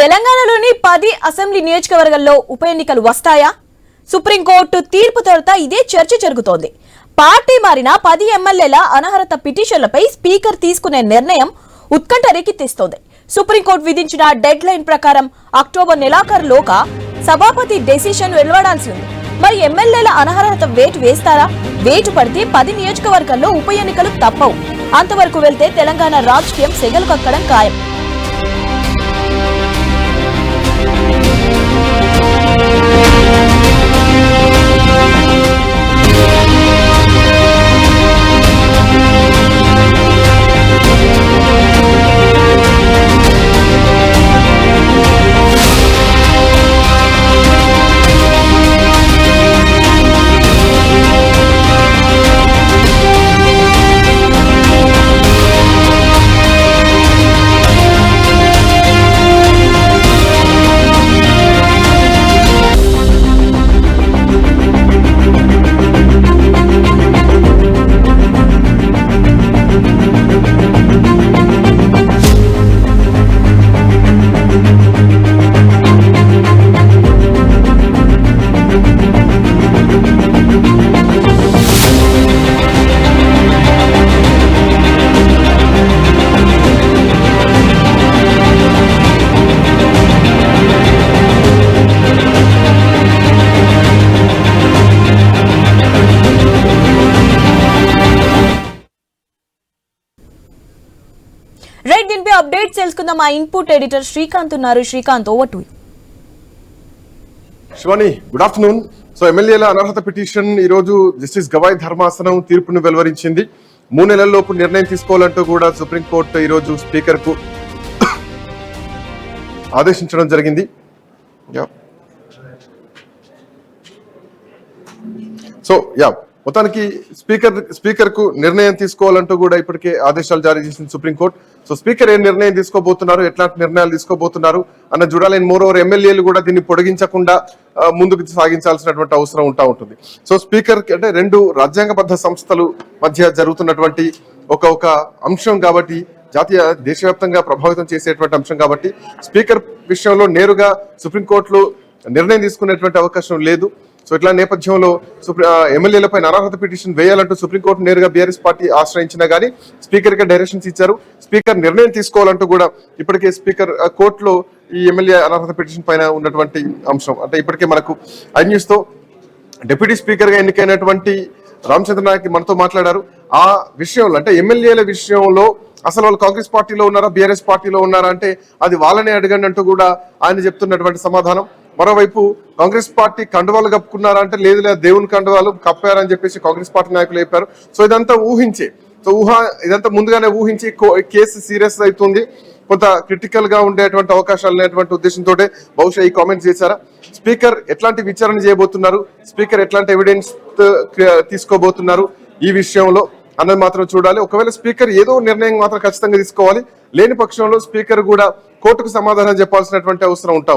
తెలంగాణలోని 10 అసెంబ్లీ నియోజకవర్గాల్లో ఉప ఎన్నికలు వస్తాయా? సుప్రీంకోర్టు తీర్పు తర్వాత ఇదే చర్చ జరుగుతోంది. పార్టీ మారిన 10 ఎమ్మెల్యేల అనర్హత పిటిషన్లపై స్పీకర్ తీసుకునే నిర్ణయం ఉత్కంఠ రేకెత్తిస్తోంది. సుప్రీంకోర్టు విధించిన డెడ్ లైన్ ప్రకారం అక్టోబర్ నెలాఖరులోగా సభాపతి డెసిషన్ వెలువడాల్సి ఉంది. మరి ఎమ్మెల్యేల అనర్హత వేటు వేస్తారా? వేటు పడితే 10 నియోజకవర్గాల్లో ఉప ఎన్నికలు తప్పవు. అంతవరకు వెళ్తే తెలంగాణ రాజకీయం సెగలు కక్కడం ఖాయం. రైట్, దీనిపై అప్డేట్ తెలుసుకుందాం. మా ఇన్పుట్ ఎడిటర్ శ్రీకాంత్ ఉన్నారు. Srikanth, over to you. Shivani, good afternoon. So ఎమ్మెల్యేల అనర్హత పిటిషన్ ఈ రోజు జస్టిస్ గవాయ్ ధర్మాసనం తీర్పును వెలువరించింది. 3 నెలల్లోపు నిర్ణయం తీసుకోవాలంటూ కూడా సుప్రీంకోర్టు ఈ రోజు స్పీకర్ కు ఆదేశించడం జరిగింది. సో మొత్తానికి స్పీకర్ కు నిర్ణయం తీసుకోవాలంటూ కూడా ఇప్పటికే ఆదేశాలు జారీ చేసింది సుప్రీంకోర్టు. సో స్పీకర్ ఏం నిర్ణయం తీసుకోబోతున్నారు, ఎట్లాంటి నిర్ణయాలు తీసుకోబోతున్నారు అన్న చూడాలి. మోర్ ఓవర్ ఎమ్మెల్యేలు కూడా దీన్ని పొడిగించకుండా ముందుకు సాగించాల్సినటువంటి అవసరం ఉంటుంది. సో స్పీకర్ అంటే 2 రాజ్యాంగబద్ధ సంస్థలు మధ్య జరుగుతున్నటువంటి ఒక అంశం కాబట్టి, జాతీయ దేశవ్యాప్తంగా ప్రభావితం చేసేటువంటి అంశం కాబట్టి స్పీకర్ విషయంలో నేరుగా సుప్రీంకోర్టులో నిర్ణయం తీసుకునేటువంటి అవకాశం లేదు. సో ఇట్లా నేపథ్యంలో ఎమ్మెల్యేలపై అనర్హత పిటిషన్ వేయాలంటూ సుప్రీంకోర్టు నేరుగా బీఆర్ఎస్ పార్టీ ఆశ్రయించినా గానీ స్పీకర్ కి డైరెక్షన్స్ ఇచ్చారు. స్పీకర్ నిర్ణయం తీసుకోవాలంటూ కూడా ఇప్పటికే స్పీకర్ కోర్టులో ఈ ఎమ్మెల్యే అనర్హత పిటిషన్ పైన ఉన్నటువంటి అంశం అంటే ఇప్పటికే మనకు ఐ న్యూస్ తో డిప్యూటీ స్పీకర్ గా ఎన్నికైనటువంటి రామచంద్ర నాయక్ మనతో మాట్లాడారు. ఆ విషయంలో అంటే ఎమ్మెల్యేల విషయంలో అసలు వాళ్ళు కాంగ్రెస్ పార్టీలో ఉన్నారా, బీఆర్ఎస్ పార్టీలో ఉన్నారా అంటే అది వాళ్ళనే అడగండి అంటూ కూడా ఆయన చెప్తున్నటువంటి సమాధానం. మరోవైపు కాంగ్రెస్ పార్టీ కండువాలు కప్పుకున్నారా అంటే లేదు, దేవుని కండువాలు కప్పారని చెప్పేసి కాంగ్రెస్ పార్టీ నాయకులు చెప్పారు. సో ఇదంతా ఊహించే, ఇదంతా ముందుగానే ఊహించి కేసు సీరియస్ అవుతుంది, కొంత క్రిటికల్ గా ఉండేటువంటి అవకాశాలు అనేటువంటి ఉద్దేశంతో బహుశా ఈ కామెంట్స్ చేశారా. స్పీకర్ ఎట్లాంటి విచారణ చేయబోతున్నారు, స్పీకర్ ఎట్లాంటి ఎవిడెన్స్ తీసుకోబోతున్నారు ఈ విషయంలో అన్నది మాత్రం చూడాలి. ఒకవేళ స్పీకర్ ఏదో నిర్ణయం మాత్రం ఖచ్చితంగా తీసుకోవాలి. లేని పక్షంలో స్పీకర్ కూడా కోర్టుకు సమాధానం చెప్పాల్సినటువంటి అవసరం ఉంటుంది.